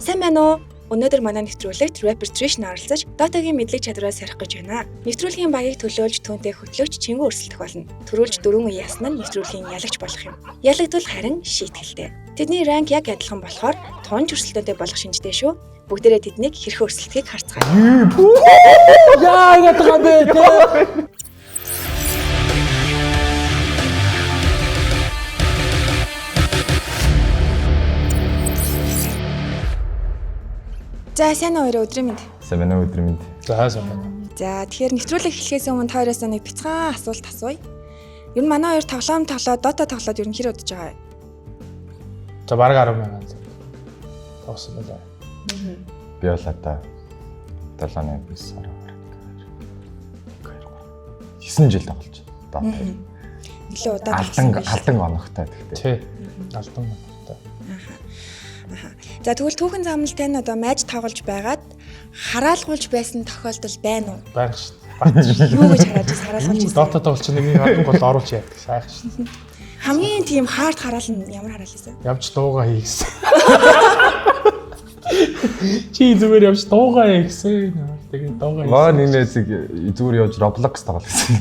Сайн байна уу? Өнөөдөр манай нэвтрүүлэгт rapper Trish оролцож Dota-гийн мэдлэг чадвараа сорих гэж байна. Нэвтрүүлгийн багийг төлөөлж түүнтэй хөтлөгч Чингүү өрсөлдөх болно. Төрүүлж 4 үе ясна нь нэвтрүүлгийн ялагч болох юм. Ялагдвал харин шийтгэлтэй. Тэдний ранк яг адилхан болохоор тунж өрсөлдөөтэй болох шинжтэй шүү. Бүгдээрээ тэднийг хэрхэн өрсөлдөхийг харцгаая. Яа ингэ байгаа бэ те? За сайн уу өдрийн мэнд. Сайн байна уу өдрийн мэнд. За сайн байна. За тэгэхээр нэвтрүүлэг эхлэхээс өмнө та хоёроос нэг бяцхан асуулт асууя. Ер нь манай хоёр тоглоом тоглоод Dota тоглоод ер нь хэр удаж байгаа вэ? За бараг 10 мянган тоглосон байлаа. Би бол одоо 7-ны 9 сар. 9 жил тоглож байна. Dota. Илүү удаа алдан оногтой гэхдээ. Тий. Алдан оногтой. За тэгвэл түүхэн замнал тань одоо майж тоглож байгаад хараалгуулж байсан тохиолдол байна уу? Байх шүү. Юу гэж хараад хараалгуулж байсан? Dota тоглож нэг хатан гол оруулж яадаг сайх шүү. Хамгийн тийм хард хараал нь ямар хараал вэ? Явж дуугаа хийгсэн. Чи зүгээр явж дуугаа хийгсэн. Тэгээд дуугаа хийсэн. Маа нэмээсийг зүгээр явж Roblox тоглосон.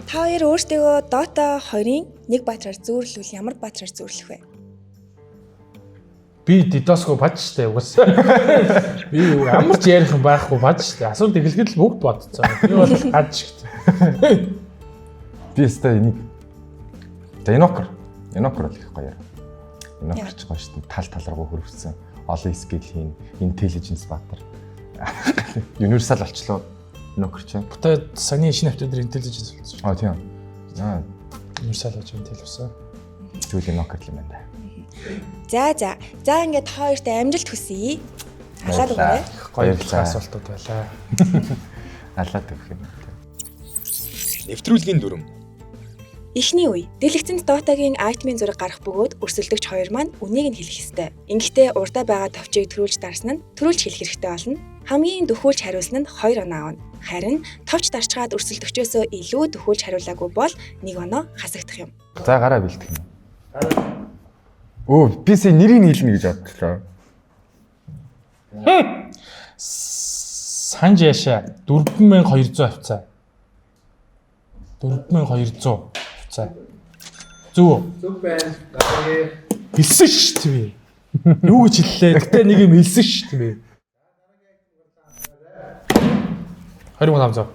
Та хоёр өөртөө Dota 2-ын нэг баатраар зөөрлөвл ямар баатраар зөөрлөх вэ? Би дидосго бач штэ угсаа. Би ямар ч ярих юм байхгүй бач штэ. Асуулт эхлэхэд л бүгд бодцоо. Би бол гад шигт. Би өстой энийг Инокер л их гоё. Инокер ч гоё штэ. Тал руу хөрвсөн. Олон скил хийн, intelligence баатар. Universal болчлоо. Инокер ч. Бүтэ саяны шинэ хавтууд intelligence болсон. Тийм. Universal гэж intelligence. Зүйл Инокер л юм байна. За ингээд та хоёрт амжилт хүсье. Халаад өгөөрэй. Гоё асуултууд байлаа. Халаад өгөх юм. Нэвтрүүлгийн дүрм. Эхний үе. Дэлгэцэнд Dota-гийн айтмын зураг гарах бөгөөд өрсөлдөгч хоёр маань үнийг нь хэлэх ёстой. Ингэхдээ урдаа байгаа товчийг төрүүлж дарсан нь төрүүлж хэлэх хэрэгтэй болно. Хамгийн дөхүүлж хариулсан нь 2 оноо авна. Харин товч дарчгаад өрсөлдөгчөөсөө илүү дөхүүлж хариулаагүй бол 1 оноо хасагдах юм. За гараа бэлтгэх юм. Би сая нэрийг хэлнэ гэж бодлоо. Санж яшаа 4200 авцаа. 4200 авцаа. Зүг байна. Хэлсэн шүү дээ. Юу гэж хэллээ? Гэтэ нэг юм хэлсэн шүү дээ. 2500.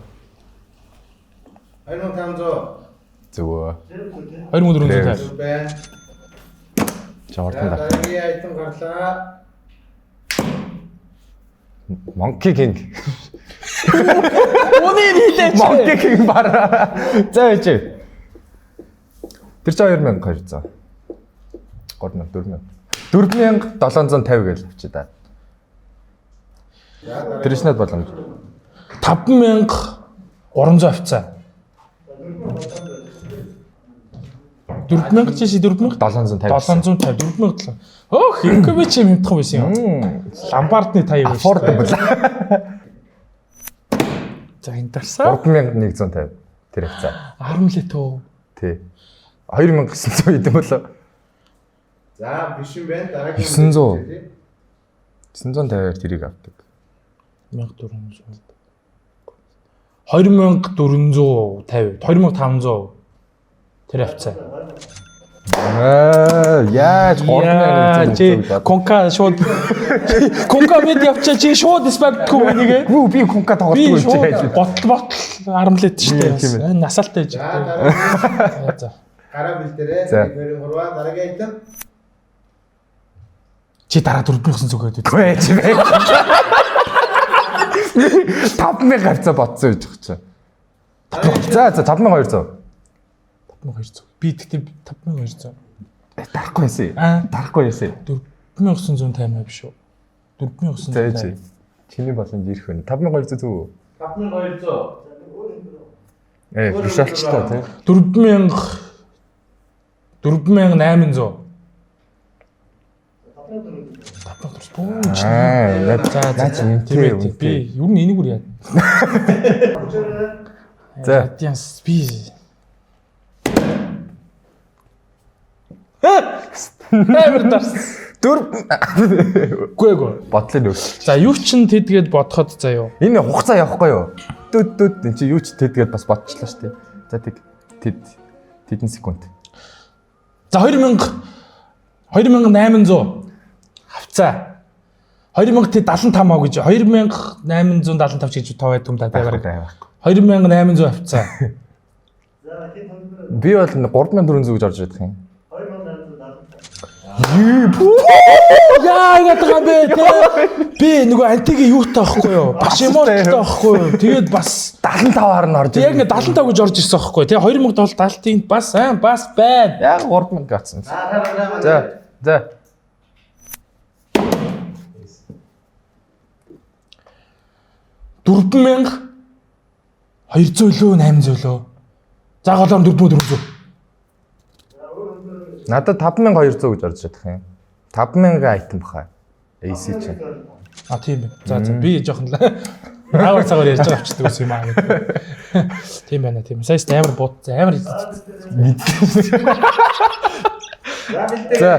2500. Зүг. 2450. байна. Жордан гар. Дараагийн айтем гарлаа. Monkey King. Үнийн хэлээч. Monkey King бараа. За яж. Тэр чинь 2200. 4750 гэж авчи да. Тэр шинэд боломж. 5300 авцаа. 4000 чи 4000 750. 4000. Өөх, инкуб чи хэмтэх байсан юм. Ламбардны таяг байна. Affordable. За энэ дарсаа 3150 тэр авцаа. 10 лит үү? Тий. 2900 идэм болоо. За биш юм байна. Дараагийн 900. 950-аар тэрийг авдаг. 1400. 2450, 2500 тэр авцаа. Яаж 3100. Конка шууд конка мэд явчаа чи шууд спектгүй нэгэ. Би конка тоглохгүй байж. Ботл 10 лит шүү дээ. Насаалтай гэж. За. Гараа бэлдээрээ. 23 дараагийн айтем. Чи дараа 4900 гээд үү? Гүй чи бэ. 5000 авцаа ботсон гэж байна. За 5200. 5200. Би тэгтээ 5200. Дарахгүй байсан. Дарахгүй байсан. 4950 биш үү? 4950. Чиний боломж ирэх вэ? 5200 зүг. 5200. Биш болчлоо тий. 4800. За би юу нэг энийг үр яа. За би Амар дарс. Үгүй. Бодлын өөрчлөлт. За юу чин тэдгээд бодоход заяа. Энэ хугацаа явахгүй юу? Дүд энэ чи юу ч тэдгээд бас бодчихлаа шүү дээ. За тэг тэдэн секунд. За 2800 хавцаа. 2075 аа гэж 2875 ч гэж товаа юм да байхгүй. 2800 хавцаа. Би бол 3400 гэж орж ирэх юм. Яа ятгаа бэ те. Би нөгөө антигийн юу таахгүй юу? Бас эмотой таахгүй юу? Тэгээд бас 75-аар нь орж яг ингэ 75 гэж орж ирсэн байхгүй. Тэгээ 2070-ын бас байна. Яг 3000 гацсан. За. 4200 лөө 800 лөө. За голоор 4400. Надад 5200 гэж орж чадах юм. 5000 айтем баха. AC чинь. А тийм байна. За би жоохон аагаар цагаар ярьж байгаа авчдаг ус юм аа гэдэг. Тийм байна тийм. Саяс амар бууд амар. За.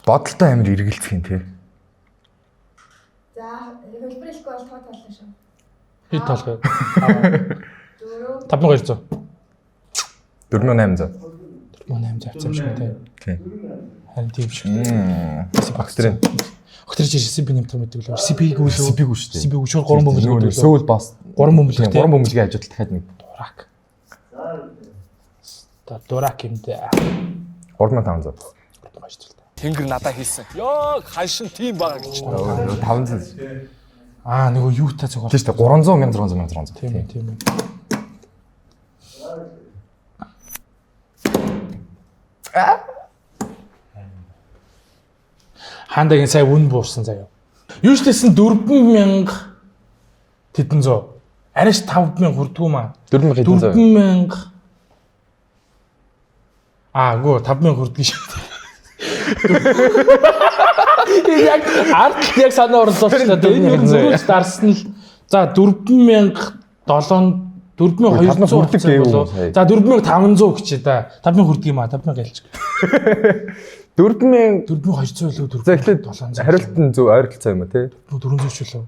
Бодолтой амар эргэлзэх юм тий. За, хөлбөр хэлэхгүй бол тоо таллаа шүү. Хэд толгой. 5200. 4800. 4800 авсан юм шиг тий. Тий. Харин тийм шиг. Бактерийн. Огтэрч ирсэн би нэмтэр мэддэг лөө. CP-г үлээ. CP-г шүү дээ. CP-г шууд 3 бөмбөлөг. Сөүл бас 3 бөмбөлөг. 3 бөмбөлгийн ажилт дахиад нэг дурак. Та дурак юм дээ. 3500. Тэнгэр надаа хийсэн. Ёо ханшин тийм байгаа гэж. 500. Аа нөгөө юутай зөг. Тийм шүү дээ 300 1600. Тийм ээ. Хаандагийн сая үн буурсан заяа. Юу ч гэсэн 4000 тэдэн 100. Арайш 5000 хүрдгүү маа. 4000. Гоо 5000 хүрдгийг шүү. Яг арт яг санаа орлуулчихлаа. Энэ юу зүрх дарсан л. За 4200 За 4500 гэчээ да. 5000 хүрдэг юм аа. 5000 гэлж. 4200 лөө 4. За эхлээд хариулт нь зөв ойролцоо юм уу те? 400 ч үлээ.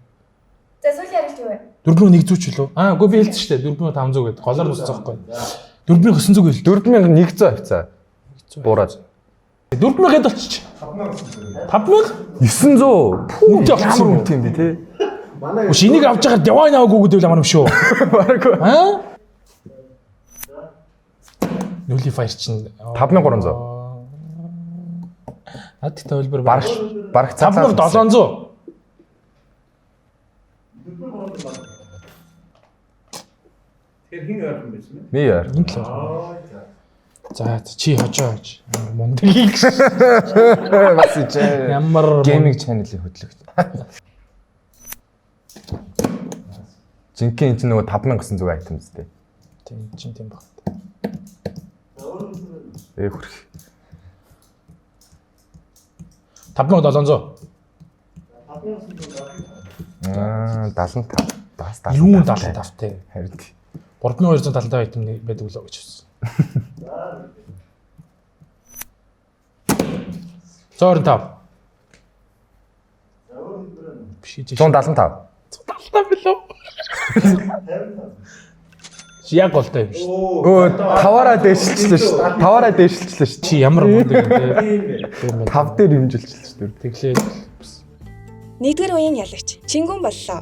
За сүүлийн хариулт юу вэ? 4100 ч үлээ. Үгүй би хэлсэн шүү дээ. 4500 гэдэг. Голоор үсцэх байхгүй. 4900 гээл. 4100 авцаа. Буураад. 4000-д очиж. 5000? 900. Үнэтэй болсон юм тийм би те. Манай шинийг авч байгаа Divine аваагүй гэдэг амар юм шүү. Бараг. Nullifier чинь 5300. Над төвлөр барах цаалаа 5700. Тэгэхээр хин ойрхон байсан бэ? Би яар. За чи хожооч. Мундаг их. Бас чи Ямар гейминг чаналын хөтлөгч. Жинхэнэ чинь нөгөө 5900 айтем зү. Тийм чинь тийм баг. Хөрх. 5700. 75. Бас 75. Юу 75 те. Харин 3275 айтем байдаг лөө гэж хэлсэн. Зөөр 5. Биш 175. 175 билүү? Яг голтой юм шүү. Өө таваараа дээшилчлээ шүү. Таваараа дээшилчлээ шүү. Чи ямар мундаг юм бэ? 5 дээр хэмжилчихлээ шүү. Тэглээ. Нэгдүгээр үеийн ялагч Чингүн боллоо.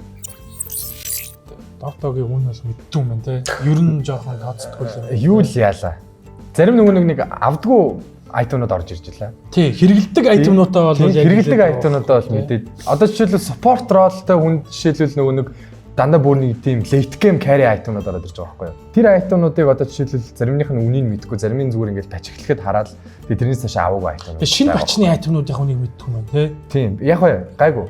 Доктогийн үн бол мэддэг юм байна те. Ер нь жоохон тооцдгүй юм. Юу л яалаа. Зарим нэг авдггүй айтемнууд орж ирж илаа. Тий, хэрэгэлдэг айтемнуудаа бол яг хэрэгэлдэг айтемнуудаа бол мэдээд. Одоо жишээлбэл support role-тай хүн жишээлбэл нөгөө нэг дандаа бүр нэг тийм late game carry айтемнууд ороод ирж байгаа байхгүй юу. Тэр айтемнуудыг одоо жишээлбэл заримных нь үнийг мэдгүй, зарим нь зүгээр ингээд бачиглахад хараад тэгээ тэрнээс цаашаа аваагүй айтемнууд. Тэгээ шинэ бачны айтемнуудын үнийг мэддэг юм байна те. Тийм. Яг бай, гайгүй.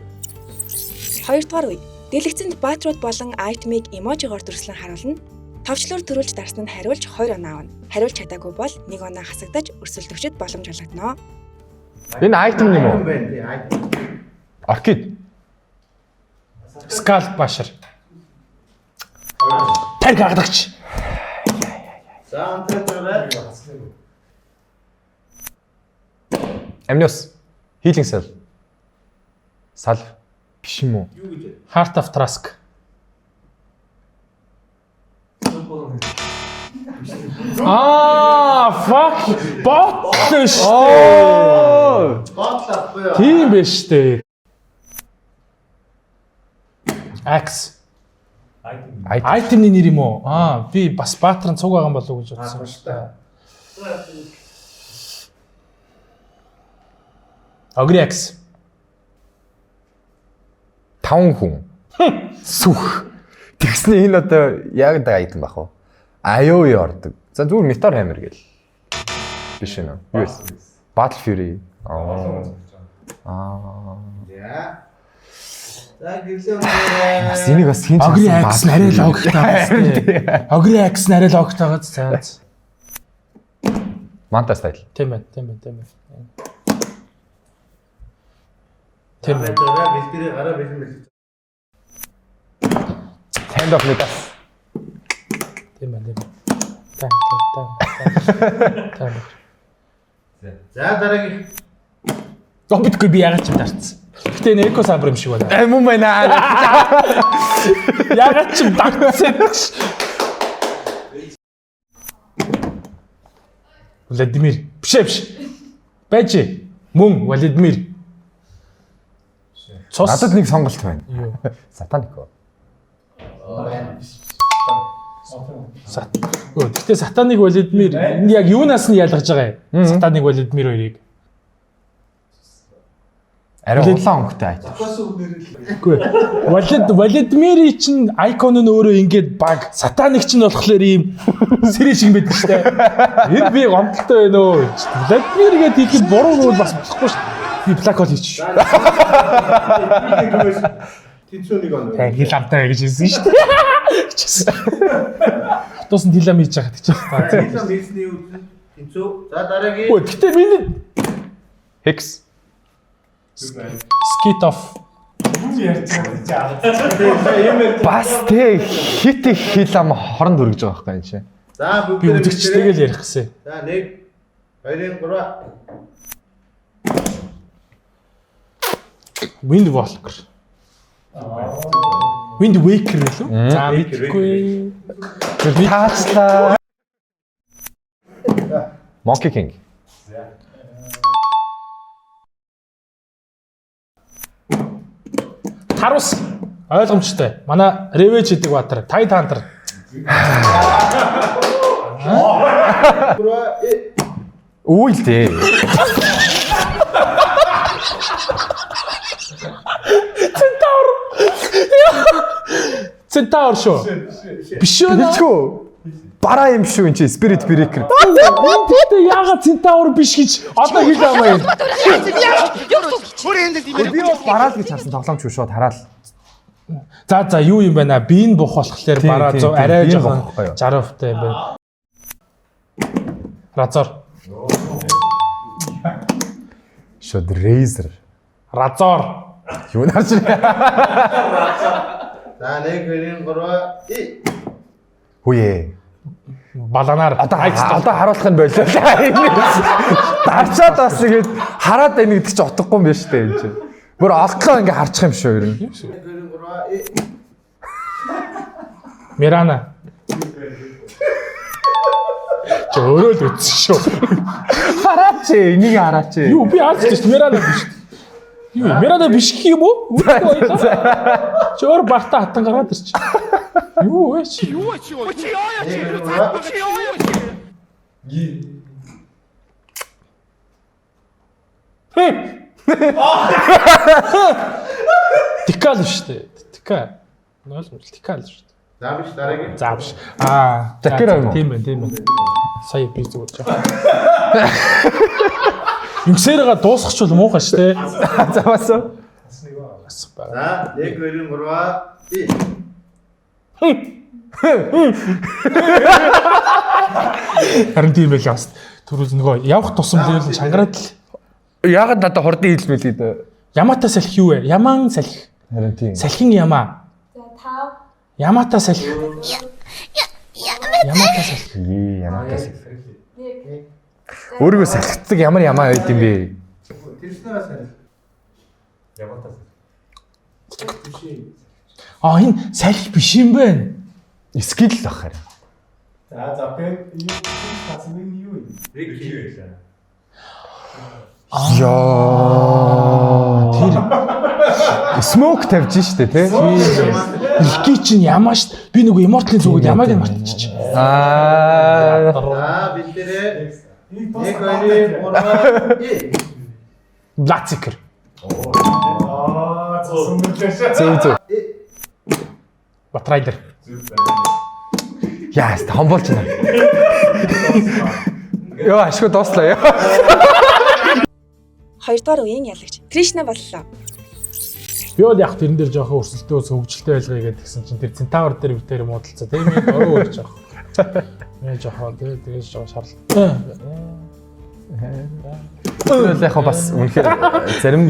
Хоёрдугаар үе. Дэлгэцэнд баатрууд болон айтмыг эможигоор дүрслэн харуулна. Товчлуур төрүүлж дарсан нь хариулж 20 оноо авна. Хариулж чадаагүй бол 1 оноо хасагдаж өрсөлдөгчд боломж олгоно. Энэ айтем юм уу? Айтем. Аркид. Скал башар. Тарих хагадагч. За онцгой. Amnios. Healing cell. Salve. Биш юм уу? Юу гэж? Heart of Trask. Fuck. Бот шүү дээ. Бодлоохгүй юу? Тийм биш шүү дээ. Axe. Item-ний нэр юм уу? Би бас Баатран цуг байгаа юм болов уу гэж бодсон шүү дээ. Ogre Axe. 5 хүн. Сүх. Тэгснэ энэ одоо яг да item бах уу? Аюуи ордог. За зүгээр метеор хаммер гэл. Биш ээ. Юу вэ? Battle Fury. За. За гэрлээ өнөө. Бас энийг бас хин Ogre Axe нарай логтой байна. Ogre Axe нарай логтой байгаа цаас. Manta style. Тийм байна. Тийм Гараа бэлдэрээ гараа бэлдэн. Hand of Midas. Тийм байна. За дараагийн. Гомбитгүй би ягаад ч юм дарцсан. Гэтэ энэ эко сабр юм шиг байна. Мөн байна. Ягаад ч юм дарцсан. Владимир. Биш. Байж. Мөн Владимир. Надад нэг сонголт байна. Юу? Сатанико. Гэтэ Сатаник Владимир энэ яг юунаас нь ялгаж байгаа юм? Сатаник Владимир хоёрыг. Арай улаан өнгөтэй айт. Үгүй. Владимирийн чинь айкон нь өөрөө ингээд баг. Сатаник чинь болохоор ийм сэрэ шиг байдаг шүү дээ. Энэ би гомдолтой байна өө. Владимир гэдэг их буруу нь бас болохгүй шүү дээ. Би блакхол хийчих. Тэнцүүнийг оноо. Хил амтаа гэж хэлсэн шүү дээ. Туусан дилам хийж байгаа гэж байна. Тэнцүү хийсний үйл тэнцүү. За дараагийн. Өө гэтээ миний Hex. skit off. Бас тэ хит их хил ам хоронд өргөж байгаа байхгүй энэ чинь. За Би үзэгчтэйгээ л ярих гэсэн. За 1 2 3. Windwalker. Wind Waker лөө. За мэдгүй. Таачлаа. Monkey King. Тарус ойлгомжтой. Манай Revenge гэдэг баатар, Tide Hunter. Үйл дээ. Centaur шүү. Биш үү? Бичгөө. Бараа юм шүү энэ чи Spirit Breaker. Тэгтээ яагаад Centaur биш гэж одоо хэлээ юм аа. Би бас бараа л гэж харсан тоглоомч шүү шууд хараал. За юу юм байна? Биеийн бух болохоор бараа 100 арай биеийн жоохон бух байхгүй юу? 60% та юм байна. Разор. Шууд Razer. Разор. Юу нарч вэ? За 1 2 3. Хүүе. Баланаар. Одоо харуулах нь болоо. Дарчаад бас ингэж хараад байна гэдэг чинь утгагүй юм байна шүү дээ энэ чинь. Бүр олдлоо ингэ харчих юм шүү ер нь. 1 2 3. Мирана. Өөрөө л үтсэн шүү. Хараач энийг хараач. Юу би харж байна Мирана биш. Юу Мирана биш гэх юм уу? Чөөр багта хатан гараад ирчих. Юу вэ чи? Тикал шүү дээ. Тика. Ойлгомжтой тикал шүү дээ. За биш дараагийн. За биш. Такера юм уу? Тийм байна. Сая би зүгээр жаа. Юнсэрага дуусгач бол муухай шүү дээ. Заваасаа. За 1 2 3. Харин тийм байл яст. Түрүүл нөгөө явах тусам дээр чангараад л Яагаад надад хордын хэлмэл дээ. Ямаатай салхи юу вэ? Ямаан салхи. Харин тийм. Салхин ямаа. За 5 Ямата салхи. Ямата салхи. Ямата салхи. Өөрийгөө салхицдаг ямар ямаа байд юм бэ? Тэрснээс харин. Ямата. Энэ салхи биш юм байна. Скил л ахаар. За пен юу тацсан нэг юу юм? Рики байлаа. Яа. Тэр смок тавьж штэ тий. Илки чинь ямаа штт. Би нөгөө immortal зүгүүд ямааг нь мартчих. Бэлдэрээ. Нэг хоёрын гурван. Блацикер. Цосон мэтлээш. Зөв. Батрайдер. Яа, хомболч байна. Яа, ашгүй дууслаа яа. Хоёрдугаар үеийн ялагч Кришна боллоо. Би бол яг тэрэн дээр жоохон өрсөлдөө хөвгөлтэй байлгая гэдгсэн чинь тэр Центавр дээр битээр муудалцаа. Тийм ээ ороо өрч авах. Мэ жоохон тэгээс жоохон шаардлагатай. Тэр яг бас үнэхээр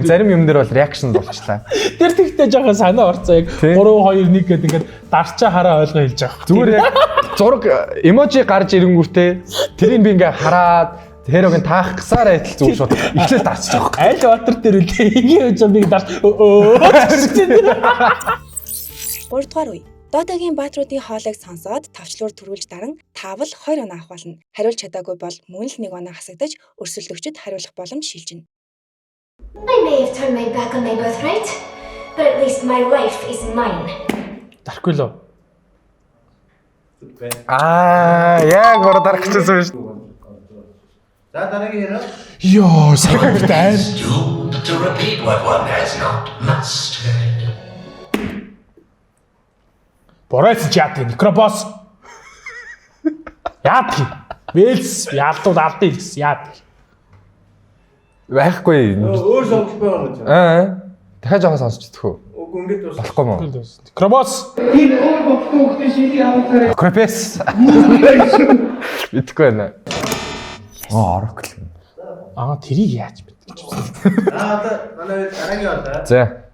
зарим юм дээр бол реакшн болчлаа. Тэр тэгтээ жоохон санаа орцоо яг 3 2 1 гэдэг ингээд дарчаа хараа ойлгоо хэлж байгаа. Зүгээр яг зураг эможи гарч ирэнгүүтээ тэрийг би ингээ хараад Тэрогийн таах гасаар айтал зүгээр шууд ихлээр дарчих жоох. Айл ватер дээр үлээ ингэ гэж би дарч. 3-р үе. Дотагийн баатруудын хоолойг сонсоод тавчлуур төрүүлж даран таавал 2 оноо авах болно. Хариулж чадаагүй бол мөн л 1 оноо хасагдаж өрсөлдөгчд хариулах боломж шилжинэ. I may have turned my back on my birthright, but at least my life is mine. Дарахгүй лөө. Яг гоо дарах гэсэн шүү. За дараагийн хэрэг. Йоо, сайн. Doomed to repeat what one has not mastered. Боройц чаат некробос. Яат. Вэлс яалтууд алдъя гэсэн яат. Байхгүй. Өөр сонголт байгаа юм. Дахиад жоохон сонсч идэх үү? Үгүй ингэж дуусах. Болохгүй мó. Некробос. Крепес. Итгэхгүй байна. Орокл. Тэрийг яаж битгий ч үгүй. Одоо манай дараагийн удаа. За.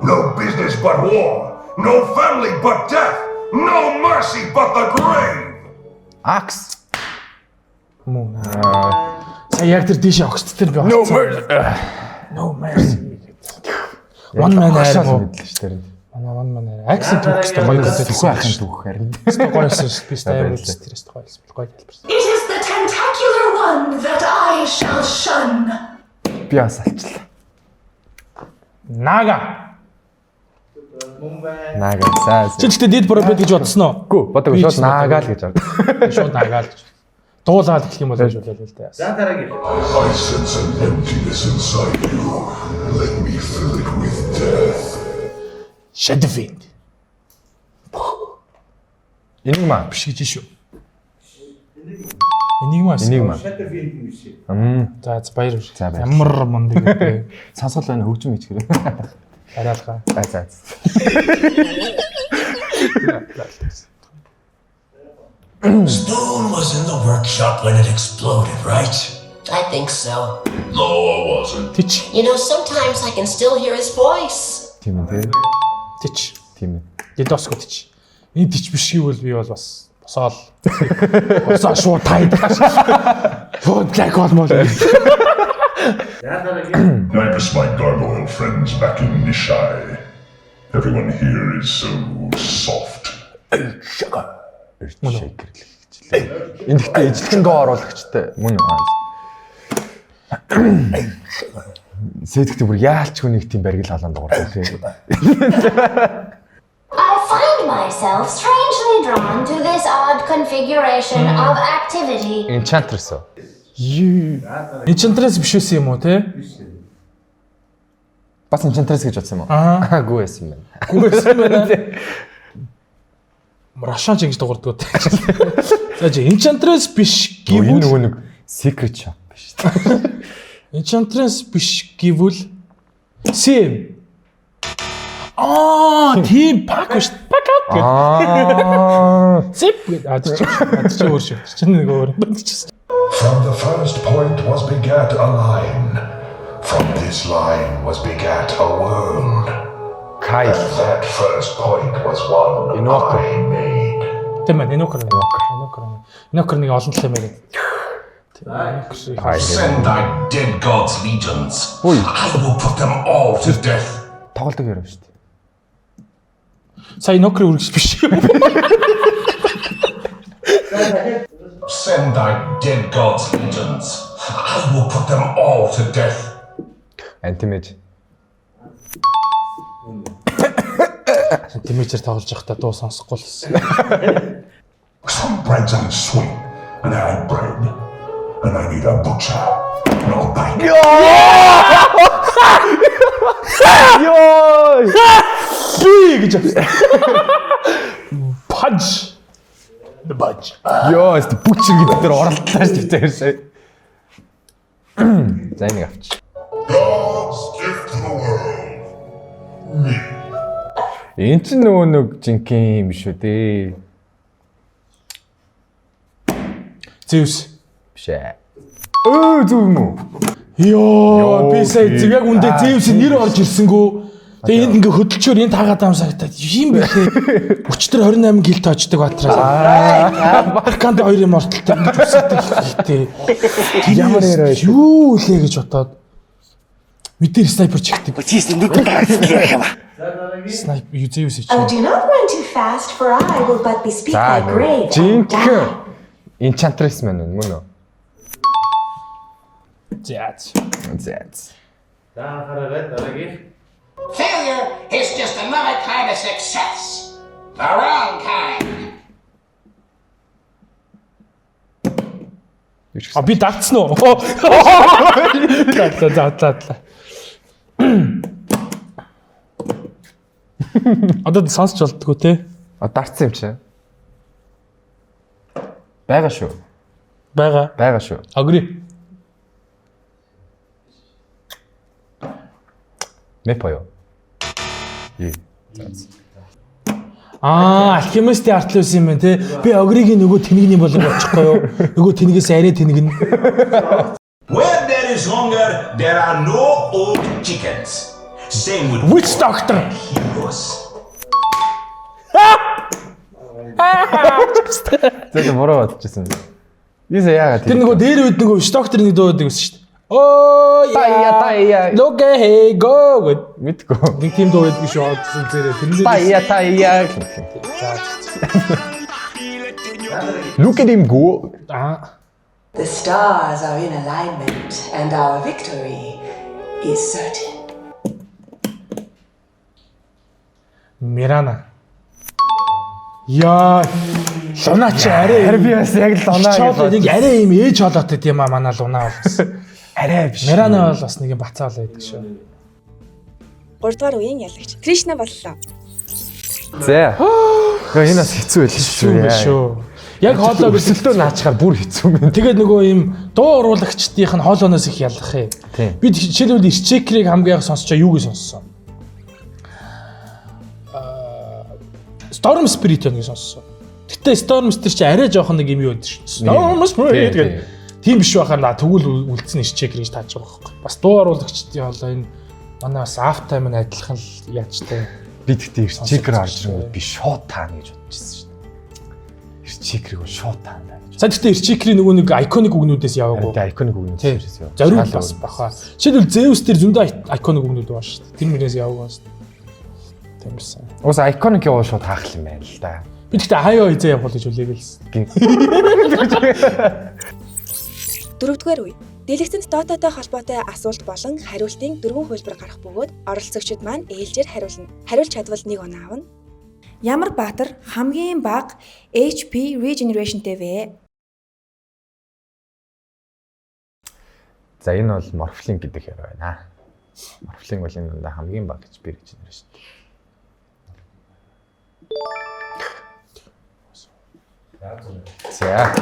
No business but war. No family but death. No mercy but the grave. Акс. Мөн. Сая яг тэр дээшээ огцт тэр би. No mercy. No mercy. One man арай. Мэдлээ шүү дээ. Манай one man арай. Аксент түүх гэсэн гоё гэдэг. Түхгүй ахын түүх харин. Гойсон би стайм үз тэрээс гойсон. Гоё хэлбэрсэн. It is the tentacular one that I shall shun. Би бас алчлаа. Нага. Мөн бай. Наагасаа. Чи ч гэдэг дид пропет гэж бодсон уу? Үгүй, бодог Би ч шууд наагаал гэж байна. Шууд нагаал гэж. Дуулаад гэх юм бол гэж болоо л дээ. За дараагийн. I sense an emptiness inside you. Let me fill it with death. Shadowfiend. Энигма. Биш гэж шүү. Энигмас. Энигма. Shadowfiend юм шиг. За баяр. За, баяр. Ямар мундаг гэдэг. Сонсол байна хөгжим гэж хэрэг. Арайлгаа. За. Stone was in the workshop when it exploded, right? I think so. No, I wasn't. Тич. You know, sometimes I can still hear his voice. Тийм үү. Тич. Тийм үү. Дедоско тич. Энэ тич биш гэвэл би бол бас босоол. Босоо шууд тайдах. Шууд black hole мөн. За дараагийн. I miss my gargoyle friends back in Nishai. Everyone here is so soft. Шейкер л гэж. Энд ихтэй ижлэгэн доо оруулагчтай мөн үү? Сэдэгт бүр яалчгүй нэг тийм баргил халаанд дуурах тийм. I find myself strangely drawn to this odd configuration of activity. Enchantress. Enchantress биш үсэн юм уу те? Бас Enchantress гэж бодсон юм уу? Гүү байсан юм байна. Гүйсэн байна. Рашан ч ингэж дуурдгоо. За чи Enchantress биш Энэ гэвэл нөгөө нэг secret shop биш. Enchantress биш гэвэл Sim. Тийм пак биш. Пак ап. Zip. Чи өөр шүү. Чи нэг өөр. From the first point was begat a line. From this line was begat a world. Kyle. That first point was one Invoker. I made. Тийм ээ, Инокер нэг олон талын мэрэг. Send thy dead gods legions. Ui. I will put them all to death. Тоглодог юм шүү дээ. Сая Инокер үргэлж биш. Send thy dead gods legions. I will put them all to death. Anti-mage. Димичер тоглож байхдаа дуу сонсохгүй л байсан. Some bread's on the swing, and I have bread, and I need a butcher. No bite. Ёо! Би гэж хэлсэн. Punch. The punch. Ёо, эст бүчир гэдэг дээр оролдлоо шүү дээ сая. За энийг авч. God's gift to the world. Энд чинь нөгөө нэг жинхэнэ юм шүү дээ. Zeus. Биш ээ. Зөв юм уу? Ёо, би сая яг үндэ Zeus-ийн нэр орж ирсэнгүү. Тэгээ энд ингээ хөдөлчөөр энд таагаад байгаа юм санагдаад юм бэ хээ. Өчтөр 28 гэлт очдөг батраа. Баканд 2 юм ортолтой ингэж үсэдэг тий. Ямар яриа вэ? Юу лээ гэж бодоод мэдэр снайпер чигтэг. Снайпер юу Zeus чи. Oh, do not run too fast, for I will but bespeak thy grave and Жинхэнэ die. Enchantress man мөн үү? Зяц. Зэц. За анхаарай дараагийн. Failure is just another kind of success. The wrong kind. А би дагцсан уу? За. Одоо сонсч болтгоо те. Дарцсан юм чи. Бага шүү. Бага шүү. Agree. Мэпоё. Alchemist-ийн артлуус юм байна те. Би Ogre-гийн нөгөө тэнэгний болов очихгүй юу? Нөгөө тэнэгээс арай тэнэгнэ. Where there is hunger, there are no old chickens. Same with Witch Doctor. heroes. Зөв буруу бодчихсон. Би сая яагаад Тэр нөгөө дээр үед нөгөө Witch Doctor нэг дуу өгдөг байсан шүү дээ. Oh Тая. look hey go гэд мэдгүй. нэг тийм дуу өгдөг шүү одсон зэрэг тэрнээ Тая. Look at him go. The stars are in alignment, and our victory is certain. Мирана. Яа, Луна чи арай Би бас яг л оноо чод нэг арай юм ээж болоотой тийм аа манай Луна бол. арай биш. Мирана бол бас нэг юм бацаал байдаг шүү. 3 дугаар үеийн ялагч Кришна боллоо. За. Гэхдээ энэ бас хэцүү байл шүү. Яг хоолойг өсөлтөө наачаар бүр хэцүү юм. тэгээд нөгөө юм дуу уруулагчдийнх нь хоолойноос их ялах юм. Би жишээлбэл Ирчекрийг хамгийн анх сонсчоо юу гэж сонссон? Storm Spirit гэж сонссон. Гэтэ Storm Spirit чи арай жоохон нэг юм юу байдаг шүү. Storm Spirit гэдэг. Тийм биш байхаар тэгвэл үлдсэн Ирчекрийг тааж байгаа байхгүй. Бас дуу уруулагчдын хоолой энэ манай бас After Time адилхан л яачтай. Би тэгтээ Ирчекэр орж ирэнгүүт би шууд таана гэж бодчихсон шүү. Ирчекрийг шууд таана гэж. За тэгтээ Ирчекрийн нөгөө нэг iconic үгнүүдээс яваагүй. Тэгээ iconic үгнүүдээс яв. Зориул бас баха. Жишээлбэл Zeus дээр зөндөө iconic үгнүүд байгаа шүү дээ. Тэр мөрөөс яваагүй шүү дээ. Тэмэрсэн. Уус iconic яваа шууд хаах юм байна л да. Би тэгтээ хаяа хизээ явах гэж үлээгээл. 4-р үе. Дэлгэцэнд Dota-тай холбоотой асуулт болон хариултын 4 хөлбөр гарах бөгөөд оролцогчид маань ээлжээр хариулна. Хариулж чадвал 1 оноо авна. Ямар баатар хамгийн бага HP regenerationтэй вэ? За энэ бол Morphling гэдэг хэрэг байна. Morphling бол энэ дундаа хамгийн бага гэж би гэж нэр шүү дээ. За.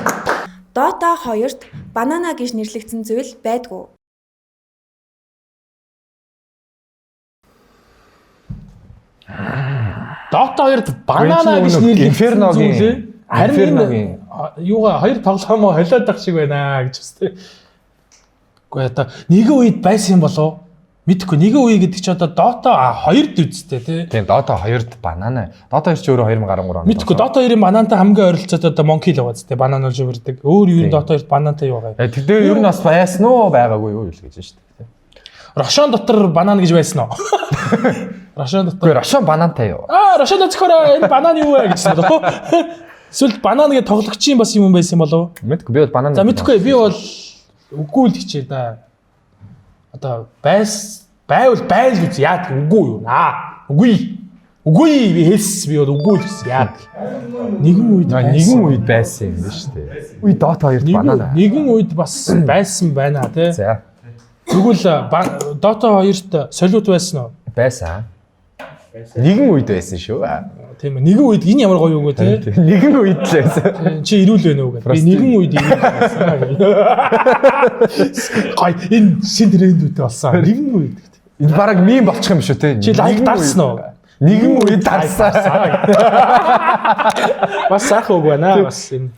Dota 2-т банана гэж нэрлэгдсэн зүйл байдгүй. Dota 2-д банана гэж нэрлэгдсэн зүйл харин юугаа хоёр тоглоомоо холиод ах шиг байна гэж үстэй. Гэхдээ одоо нэгэн үед байсан юм болов уу? Мэдхгүй нэгэн үе гэдэг чи одоо Dota 2-д үзтэй тий. Тийм Dota 2-д банана. Dota 2 ч өөрөө 2013 онд. Мэдхгүй Dota 2-ын банантай хамгийн ойролцоотой одоо Monkey л байгаа зү тий. Банан болж өрдөг. Өөр юу Dota 2-д банантай юу байгаа. Тэр ер нь бас байсан уу байгаагүй юу гэж байна шүү дээ. Рошон дотор банан гэж байсан уу? Рошон дотор. Рошон банантай юу? Рошон доцохороо энэ банан юу вэ гэсэн болов уу? Эсвэл банан гэж тоглогчийн бас юм байсан болов уу? Мэдгүй би бол банан. За мэдгүй би бол үгүй л хичээ да. Одоо байвал байл гэж яад үгүй юу? Үгүй би хэлс би бол үгүй л гэсэн яад. Нэгэн үед байсан юм шүү дээ. Үе Dota 2-д банана. Нэгэн үед бас байсан байна тий. За. Тэгвэл Dota 2-т солиут байсан уу? Байсан. Нэгэн үед байсан шүү. Тийм ээ. Нэгэн үед энэ ямар гоё юу гэ тий. Нэгэн үед л байсан. Чи ирүүл байна уу гэдэг. Би нэгэн үед ирүүл байсан. Гай энэ шин трендүүдтэй болсон. Нэгэн үед. Энэ бараг мим болчих юм шүү те. Чи лайк дарсан уу? Нэгэн үед дарсан. Бас сайхан үг байна бас энэ.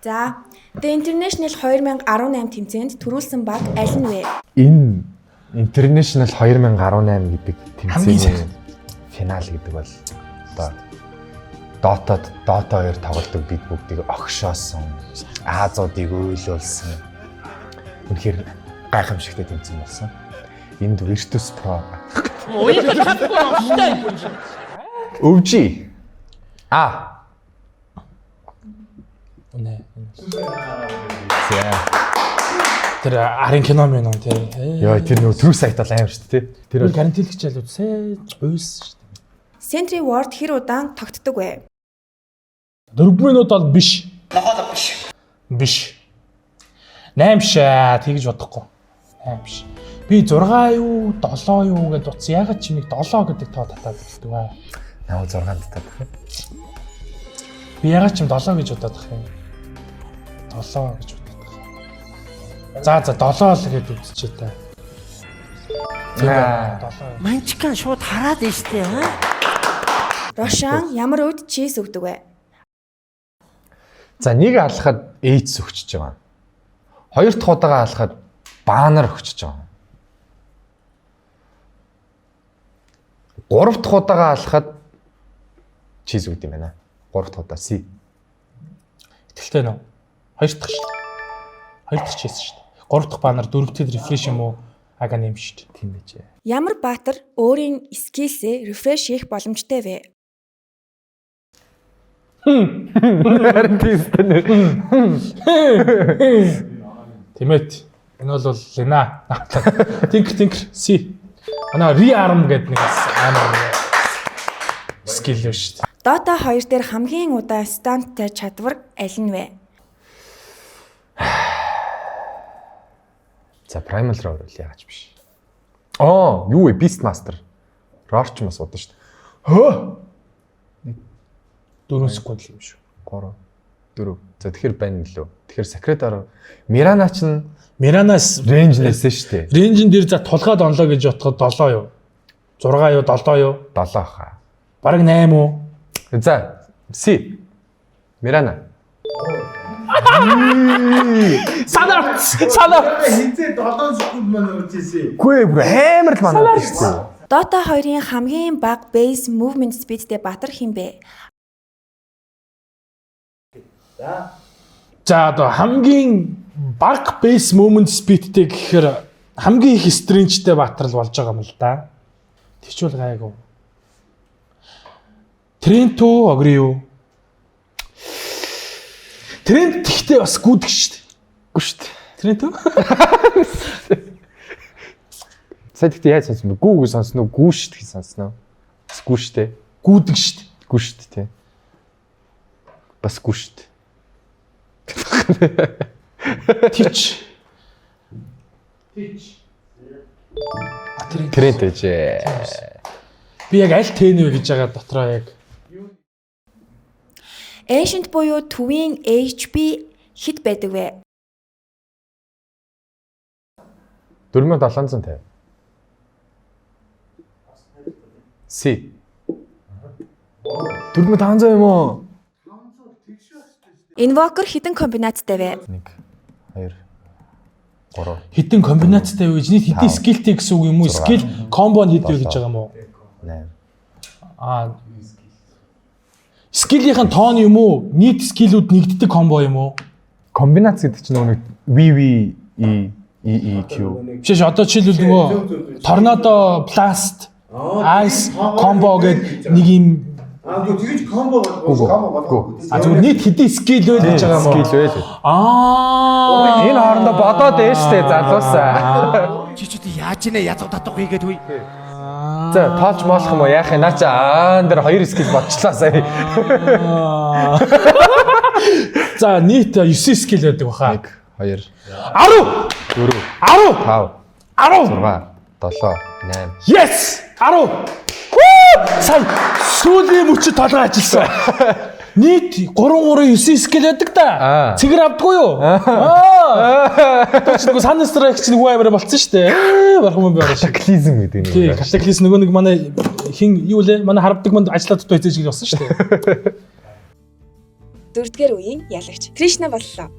За, The International 2018 тэмцээнд төрүүлсэн баг аль нь вэ? Энэ International 2018 гэдэг тэмцээний финал гэдэг бол одоо Dota 2 тоглодог бид бүгдийг огшоосон, Азуудыг өөлүүлсэн. Үнэхээр гайхамшигтай тэмцээн болсон. Энд Virtus Pro. Өвжи. Үнэ. За. Тэр арын кино мэн он тий. Яа тэр нөгөө True Sight бол амар шүү дээ. Тэр бол гарантилэгч л үзсэж буйсан шүү дээ. Sentry Ward хэр удаан тогтдог вэ? 4 минут бол биш. Биш. 8 шаа тэгж бодохгүй. 8 биш. Би 6 юу 7 юу гэдээ утсан. Ягаад чи нэг 7 гэдэг тоо татаад ирдэг вэ? Наа 6 татаад байна. Би ягаад ч юм 7 гэж бодоод байх юм. 7 гэж бодоод байх. За 7 л гэж үзчихээ та. Тэгээ 7. Манчкан шууд хараад байна шүү дээ. Рошан ямар үед чиз өгдөг вэ? За нэг алхахад AIDS өгчөж байгаа. Хоёр дахь удаага алхахад баннер өгчөж байгаа. Гурав дахь удаага алхахад чиз өгд юм байна. Гурав дахь удаа C. Итгэлтэй нөө. Хоёр дахь шүү дээ. Хоёр дахь чиз шүү дээ. Гурав дахь баннер, дөрөв дахь refresh юм уу? Ага нэм шүү дээ. Тийм байж. Ямар баатар өөрийн скиллсээ refresh хийх боломжтой вэ? Харин тиймээ. Тэмэт. Энэ бол Лена. Tinker C. Манай rearm гэдэг нэг амар скил юу шүү дээ. Dota 2 дээр хамгийн удаан станттай чадвар аль нь вэ? За Primal руу орвол яач биш. Юу вэ? Beastmaster. Roar ч бас удаа шүү дээ. 4 секунд л юм шүү. 3 4. За тэгэхээр байна лөө. Тэгэхээр Secret-аар Mirana ч Miranаас range нээсэн шүү дээ. Range-н дээр за тулгаад онлоо гэж бодоход 7 юу? 6 юу? 7 юу? 7 хаа. Бараг 8 уу? За C. Mirana. Санаа. Хинцээ 7 секунд маань орж ирсэн. Гүй бүр амар л манаа шүү дээ. Dota 2-ын хамгийн бага base movement speedтэй баатар хин бэ? За одоо хамгийн бага base movement speedтэй гэхээр хамгийн их stringтэй баатар л болж байгаа юм л да. Тэвчүүл гайгүй. Trento agree юу? Trent тэгтээ бас гүдэг шүү дээ. Гү шүү дээ. Trento? Сая тэгтээ яаж сонсон бэ? Гүүг сонсон уу? Гүү шүү дээ сонсон уу? Бас гүү шүү дээ. Гүдэг шүү дээ. Гүү шүү дээ тий. Бас гүү шүү дээ. Тич. Трент гэж. Би яг аль тэн вэ гэж байгаа дотроо яг. Ancient буюу төвийн HP хэд байдаг вэ? 4750. C. 4500 юм уу? Invoker хэдэн комбинацтай вэ? 1 2 Хэдэн комбинацтай вэ гэж нийт хэдэн скиллтэй гэсэн үг юм уу? Скилл комбо нь хэдвэ гэж байгаа юм уу? 8. Скиллийн тоон юм уу? Нийт скиллүүд нэгддэг комбо юм уу? Комбинац гэдэг чинь нөгөө VVEQ. Биш одоо жишээлбэл нөгөө торнадо, blast, ice combo гэдэг нэг юм тэгэж комбо болгоо. зүгээр нийт хэдийн скилл вэ гэж байгаа юм уу? Скилл вэ. Энэ хоорондоо бодоод ээ штэ залуусаа. Чи ч яаж нэ язуу татах хийгээд үе. За тоолж моолох юм уу? Яах юм наа чи дээр 2 скилл бодчихлаа сая. За нийт 9 скилл байдаг баха. 1 2 10 4 10 5 6 7 8. Yes! 10. Сайн сүүлийн мөчөд толгой ажилласан. Нийт 3 скил байдаг да. Цэгэр авдгүй юу? Тэгвэл сан страйк чинь нөгөө амир болцсон шүү дээ. Бархан юм байна. Катаклизм гэдэг нэг. Тийм, катаклизм нөгөө нэг манай хин юу лээ? Манай харагдаг манд ажиллаад дутуу хийж гэж болсон шүү дээ. 4-р үеийн ялагч Кришна боллоо.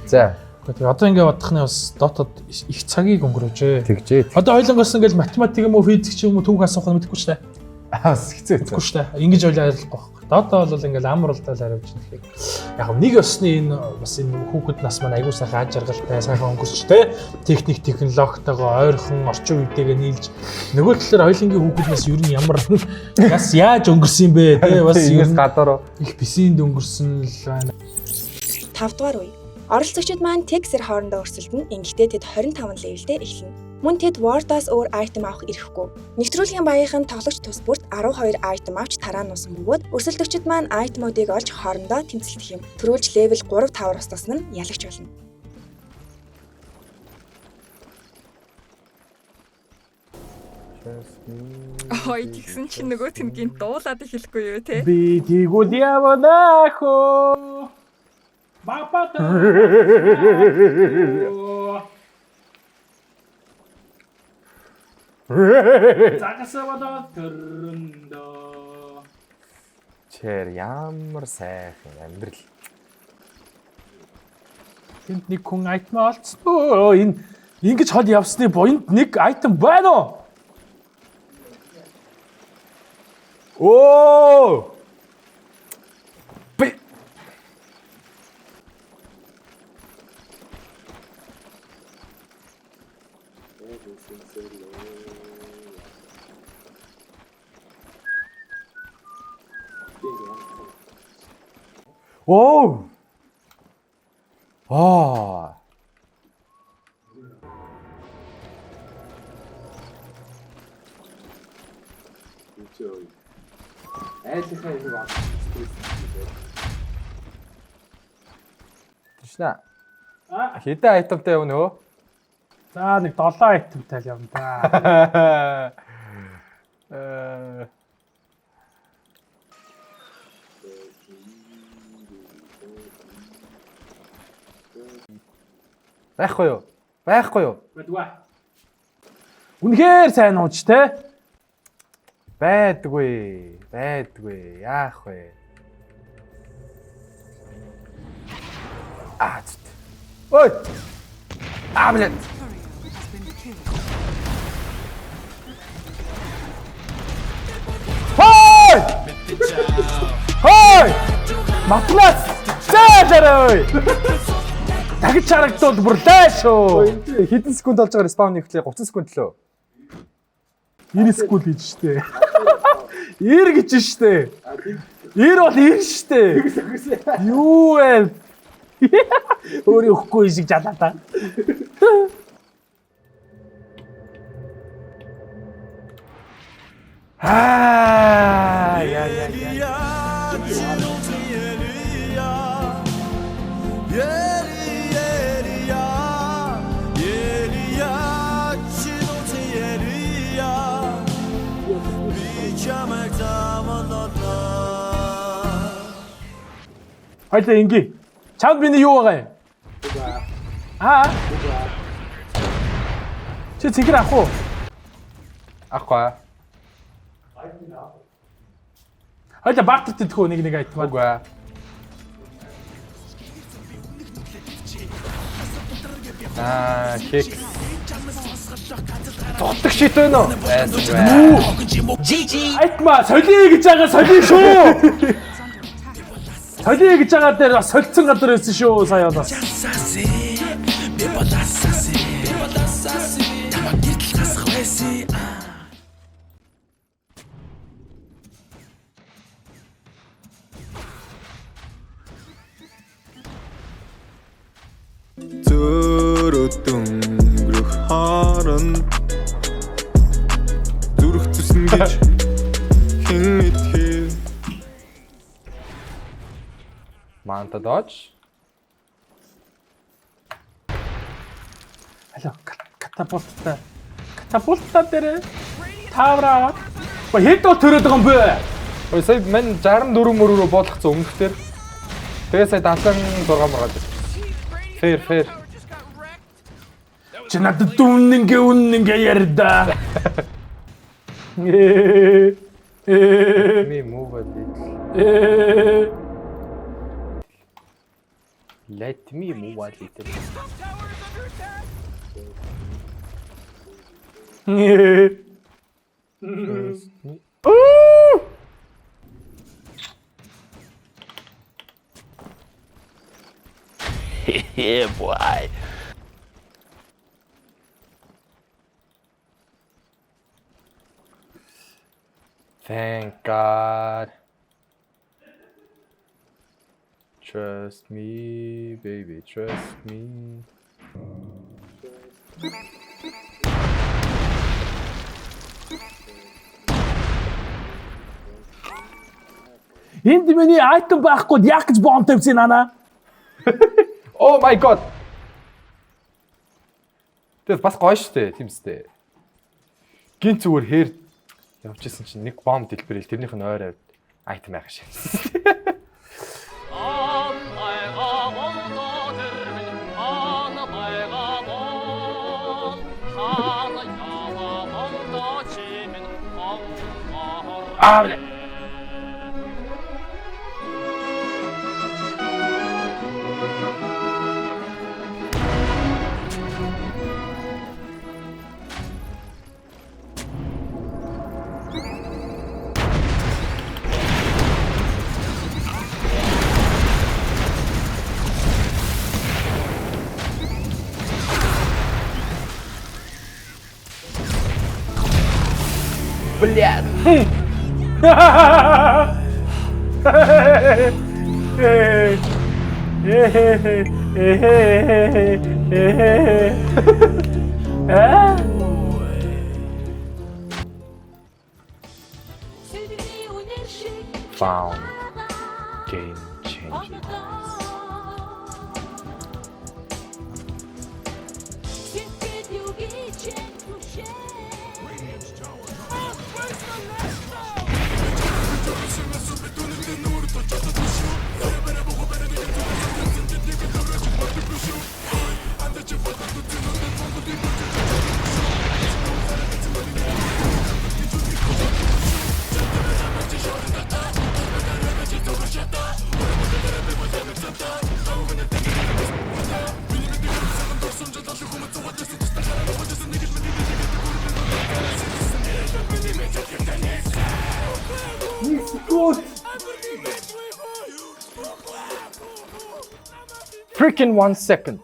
За. Одоо ингээ бодохны бас дотоод их цагийг өнгөрөөжээ. Тэгжээ. Одоо ойлгонгоос ингээл математик юм уу, физик ч юм уу түүх асуух нь мэдэхгүй шүү дээ. Бас хэцүү. Мэдгүй шүү дээ. Ингэж ойлгохгүй байхгүй. Дотоо бол ингээл амралтаа хариулж нэхийг. Яг нэг ёсны энэ бас энэ хүүхэд нас маань аягүй сайхан ажиргалтай, сайхан өнгөрч тэ. Техник, технологитойгоо ойрхон орчин үетэйгээ нийлж нөгөө талаар хоёулынгийн хүүхэд нас ер нь ямар бас яаж өнгөрсөн бэ тэ. Бас Ингээс гадаар их бисинд өнгөрсөн л байна. 5-р үе. Оролцогчид маань тексэр хоорондоо өрсөлдөн ингэхдээ тэд 25 левелдээ эхэлнэ. Мөн тэд ward-аас өөр айтем авах ирэхгүй. Нэвтрүүлгийн багийнхан тоглогч тус бүрт 12 айтем авч тараа нуусан бөгөөд өрсөлдөгчид маань айтемуудыг олж хоорондоо тэмцэлдэх юм. Төрүүлж левел 3-5 устгасан нь ялагч болно. Ой тэгсэн чинь нөгөө тэнгийн дуулаад эхэлэхгүй юу те? Би тэгвэл явна хөө. Бапата. Загасавада төрөндөө. Чэр ямар сайхан амьдрал. Энд нэг хүн айтем олцсон. Энэ ингэж хол явсны боёнд нэг айтем байна уу? Оо! Оо! Аа! Айлхаа юм аа. Тишна. Хэдэн айтемтай явна нөө? За нэг 7 айтемтай л явна да. Байхгүй юу? Байхгүй юу? Байдгүй. Үнэхээр сайн ууч те. Байдгүй. Байдгүй. Яах вэ? Ой! Блин. Хой! Хой! Матлас! Зээлэрэй! Дахиж харагдвал бүрлээ шүү. Хэдэн секунд болж байгаа респаун нэхлээ 30 секунд лөө. 90 секунд гэж штэ. 90 гэж штэ. 90 бол 90 штэ. Юу вэ? Өөрийн өгөхгүй шиг жалаа та. Хоёлаа инgi. Чамд миний юу байгаа юм? Чи цэгэр авах уу? Авахгүй. Хоёлаа бартер тэтгэв нэг айтмаа. Үгүй. Хекс. Цогтөг шит байна уу? Айтма солиё гэж байгаа солиё шүү. Солиё гэж байгаа дээр бас солилцсон гадар байсан шүү сая бас. Зөрөдөнгөрөх харан зүрх зүсэн гэж хэн мэдхээ. Манта дож. Алло, катапулта дээр тавраа. Хэд доо төрөөд байгаа юм бэ? Ой сая мен 64 мөрөөрөө бодлогцсон өмнөх дээр. Тэгээ сая 76 мургаад. Fair. Чи надад үннингээ ярьда. Me move a little. Let me move a little. Yeah, boy. Thank God. Trust me, baby, trust me. Энд миний айтем байхгүй яг гэж бомб тавьсан нана. Oh my god. Тэс бас гоё штэ, тиймстэй. Гин зүгээр хээр явчихсан чинь нэг бомб дэлбэрэл тэрнийх нь ойр авд айтем байх шиг. Блядь. Found game changing. Freaking 1 second.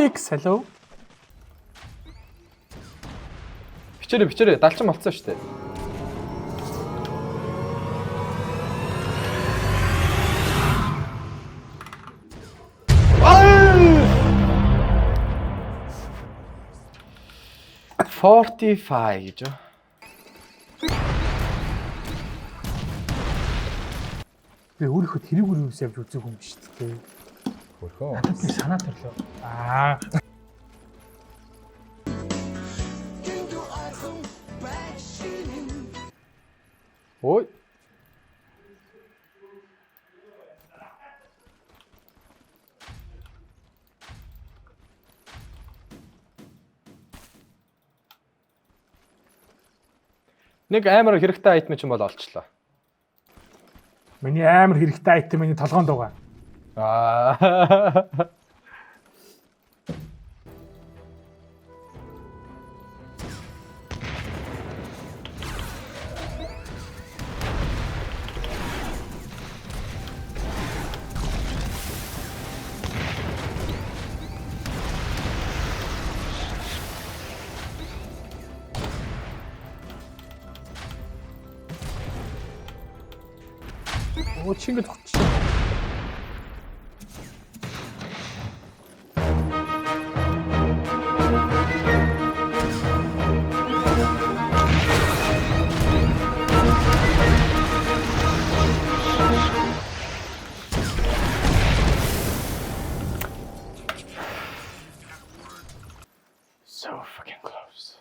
X hello. Бичээрэй, далчин болцсон шүү дээ. $45 гэж юу? Би өөрийнхөө тэрийг юус явж үзэх юм биш үү? Хөрхөө. Санаа төрлөө. Ой. Нэг амар хэрэгтэй айтм ч юм бол олчлоо. Миний амар хэрэгтэй айтем миний толгоонд байгаа. Аа. Оо чингээ тогтсон. So fucking close.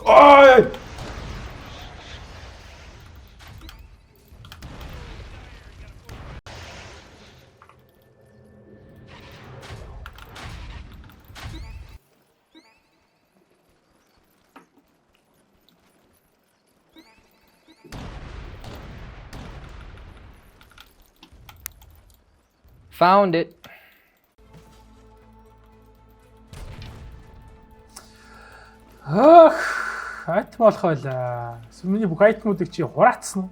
Ой! Found it. Айтм болох байлаа. Миний бүх айтмуудыг чи хураацсан уу?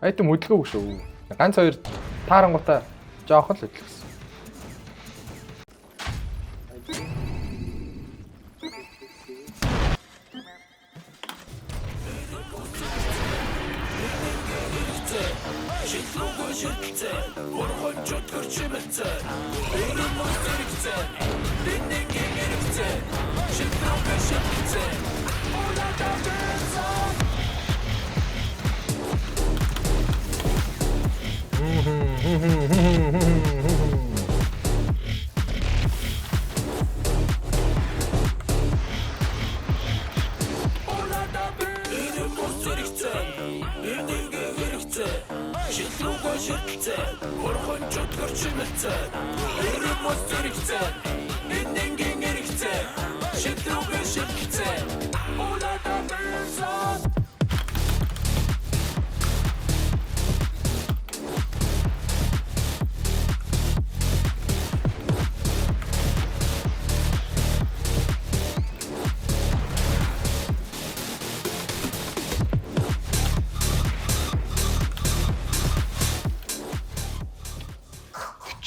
Айтм хөдөлгөөгүй шүү. Ганц хоёр таарангуудаа жоохон л хөдөлгөсөн.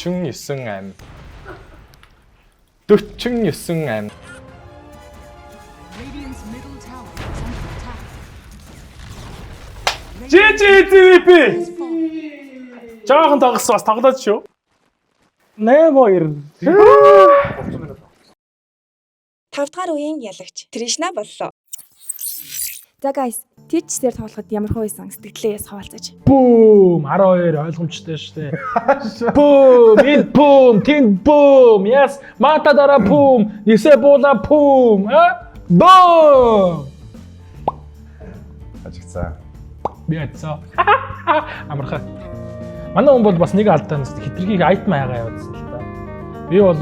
Чин 9 ам. 49 ам. GGTV. Жаахан тоглосон бас тоглоод шүү. 8-2. 5 дахь үеийн ялагч Тришна боллоо. За guys, тийчсээр тоглоход ямар хөө байсан сэтгэлээс хаваалцаж. Бүүм 12 ойлгомжтой шүү дээ. Бүүм, ин бүүм, тин бүүм. Yes, мата дара бүүм, нисэ буула бүүм. Бүүм. Ажигцаа. Би ацаа. Амархаа. Манай хүн бол бас нэг алдаа хитрхийг айтм хайгаа явуулсан л да. Би бол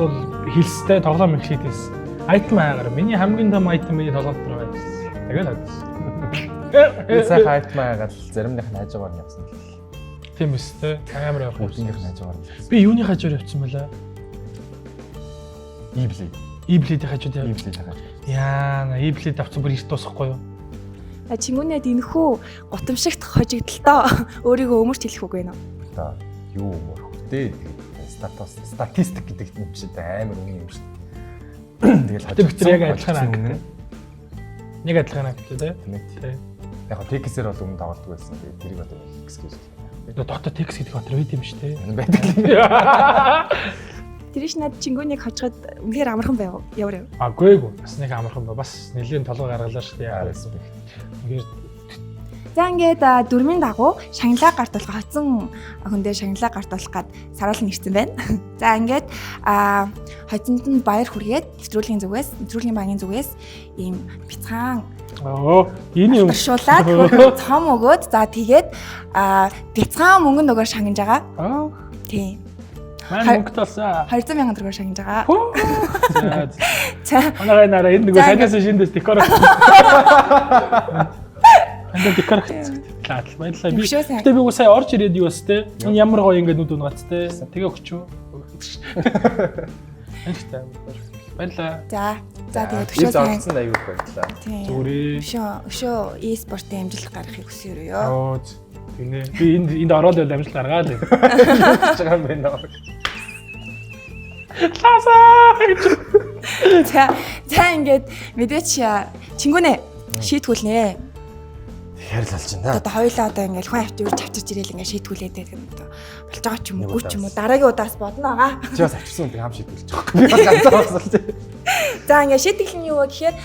хилстэй тоглоом их хийдээс. Айтм хайгаар миний хамгийн том айтм миний тоглоом дээр байсан. Тэгэл хайсан. Эцэг айтм хайгаад заримных нь хажуугаар нь явсан л. Тийм үстэй. Амар явах. Бүгдийнх нь хажуугаар нь явсан. Би юуны хажуугаар явсан байлаа? Иблид. Иблидийн хажууд яа. Иблидийн хажууд. Яа, иблид авсан бүр их дуусахгүй юу? Чингүнэд энэхүү гутамшигт хожигдолтоо өөрийгөө өмөрч хэлэх үг байна уу? Одоо юу өмөрөх вэ? Статистик гэдэг юм шиг амар үнэн юм шүү дээ. Тэгэл бид яг адилхан анги. Нэг адилхан анги тий. Яг тексээр бол өмнө давалдаг байсан. Тэрийг одоо текс гэж байна. Доктор текс гэдэг батар байд юм шүү дээ. Байдаг юм. Тэриш над чингүнийг хожиход үнэхээр амархан байв. Яваа. Гээгүй. Бас нэг амархан ба. Бас нэлийн толгой гаргалаа шүү дээ. Үнэхээр за ингээд дөрмийн дагуу шагналаа гартуулах хоцсон хүндээ шагналаа гартуулах гад саруулан ирсэн байна. За ингээд хоцсонд нь баяр хүргээд нэвтрүүлгийн багийн зүгээс ийм бяцхан энэ юм шуулаад цом өгөөд за тэгээд бяцхан мөнгө нөгөөр шагнаж байгаа. Тийм. Маань мөнгө толсоо 200,000 төгрөгөөр шагнаж байгаа. За манай нараа энэ нөгөө санаас шинэс декор. Андаа декор хийчихлээ. Баярлалаа. Би сая орж ирээд юу бас те. Энэ ямар гоё ингэ нүд унгаац те. Тэгээ өгчөө. Анхтай. Баярлалаа. За тэгээд өшөө сайн аюул баярлалаа. Зүгээрээ. Өшөө e-спортын амжилт гаргахыг хүсэе юу? Тэгнэ. Би энд ороод байл амжилт гаргаад л. Хийж байгаа юм байна. За ингээд мэдээч чингүнэ шийтгүүлнэ. Хэрэл болж байна. Одоо хоёулаа одоо ингээд хүн авчирж авчирч ирээл ингээд шийтгүүлээд байдаг юм одоо болж байгаа ч юм уу ч юм уу дараагийн удаас бодно байгаа. Чи бас авчирсан үнтэй хам шийтгүүлж байгаа. Би бас ганцаа басалж. За ингээд шийтгэл нь юу вэ гэхээр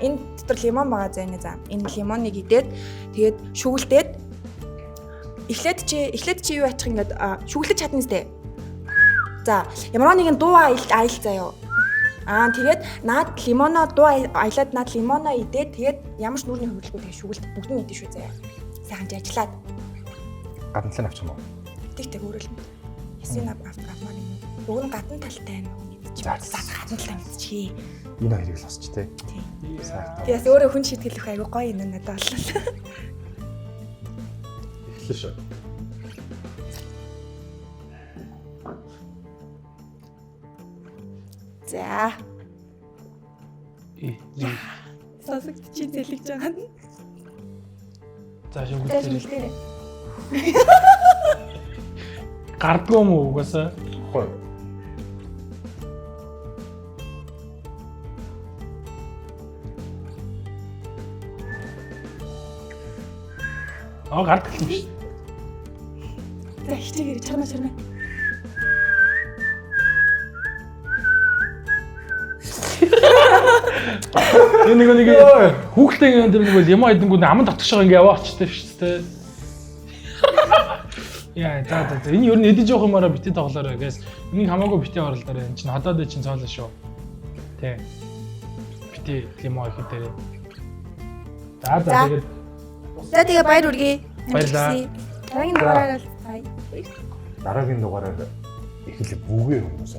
энэ дотор лимон байгаа заа нэ за. Энэ лимоныг идээд тэгээд шүглдээд эхлээд чи юу яачих ингээд шүглэж чадна сте. За ямар нэгэн дуу айл заяа. Тэгээд наад лимоно дуу аялаад наад лимоно идээд тэгээд ямар ч нүрийн хөвлөхгүй тэгээд шүглд бүгд нь идэж шүү заяа. Сайхан ажиллаад. Гадна талын авчих юм уу? Тэгтээ өөрөлд. Ясын автомат юм. Уг нь гадна талтай юм уу мэдчих. За гадна талтай мэдчихье. Энэ хоёрыг л босч тээ. Тэгээс өөрөө хүн шийтгэлэх айгу гоё юм надад боллоо. Эхлэв шүү. За. Сасагт чи зэлгэж байгаа нь. За шүглээ. Гардгүй юм уу угаасаа? Хой. Гардаг юм шүү. За хичээгээр чарна. Энэ нэг хүүхдээ энэ нэг юм айдангууд аман татчихсан ингээ яваачтай шүү дээ. Яа, за. Энэ юу н эдэж явах юмараа битээ тоглоорой гэс. Энийг хамаагүй битээ оролдоорой. Энэ чинь хадаад чинь цоолоо шүү. Тэ. Битээ лимо их дээр. За. За тэгээ баяр үргээ. Баярлалаа. Дараагийн дугаараар бай. Дараагийн дугаараар эхлэх бүгэ хүмүүс.